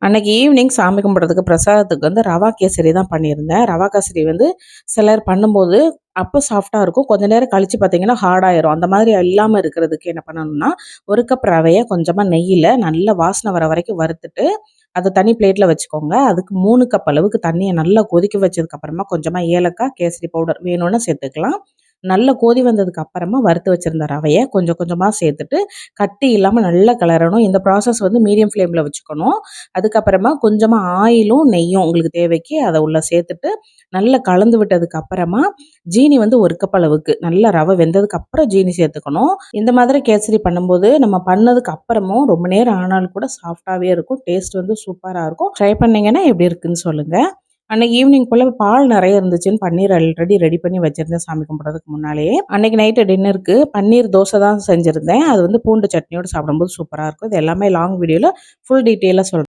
அன்னைக்கு ஈவினிங் சாமி கும்பிட்றதுக்கு பிரசாதத்துக்கு வந்து ரவா கேசரி தான் பண்ணியிருந்தேன். ரவா கேசரி வந்து சிலர் பண்ணும்போது அப்போ சாஃப்டாக இருக்கும். கொஞ்ச நேரம் கழித்து பார்த்தீங்கன்னா ஹார்டாயிரும். அந்த மாதிரி இல்லாமல் இருக்கிறதுக்கு என்ன பண்ணணும்னா, 1 கப் ரவையை கொஞ்சமாக நெய்யில் நல்ல வாசனை வர வரைக்கும் வறுத்துட்டு அதை தனி பிளேட்டில் வச்சுக்கோங்க. அதுக்கு 3 கப் அளவுக்கு தண்ணியை நல்லா கொதிக்க வச்சதுக்கப்புறமா கொஞ்சமாக ஏலக்காய், கேசரி பவுடர் வேணும்னா சேர்த்துக்கலாம். நல்லா கொதி வந்ததுக்கு அப்புறமா வறுத்து வச்சிருந்த ரவையை கொஞ்சம் கொஞ்சமாக சேர்த்துட்டு கட்டி இல்லாமல் நல்லா கிளறணும். இந்த ப்ராசஸ் வந்து மீடியம் ஃப்ளேமில் வச்சுக்கணும். அதுக்கப்புறமா கொஞ்சமாக ஆயிலும் நெய்யும் உங்களுக்கு தேவைக்கு அதை உள்ள சேர்த்துட்டு நல்லா கலந்து விட்டதுக்கு அப்புறமா ஜீனி வந்து 1 கப் அளவுக்கு நல்லா ரவை வெந்ததுக்கு அப்புறம் ஜீனி சேர்த்துக்கணும். இந்த மாதிரி கேசரி பண்ணும்போது நம்ம பண்ணதுக்கு அப்புறமும் ரொம்ப நேரம் ஆனாலும் கூட சாஃப்டாகவே இருக்கும். டேஸ்ட் வந்து சூப்பராக இருக்கும். ட்ரை பண்ணீங்கன்னா எப்படி இருக்குன்னு சொல்லுங்கள். அன்னைக்கு ஈவினிங் போல் பால் நிறைய இருந்துச்சுன்னு பன்னீர் ஆல்ரெடி ரெடி பண்ணி வச்சுருந்தேன் சாமி கும்பிட்றதுக்கு முன்னாலேயே. அன்னைக்கு நைட்டு டின்னருக்கு பன்னீர் தோசை தான் செஞ்சுருந்தேன். அது வந்து பூண்டு சட்னியோடு சாப்பிடும்போது சூப்பராக இருக்கும். இது எல்லாமே லாங் வீடியோவில் ஃபுல் டீட்டெயிலாக சொல்கிறேன்.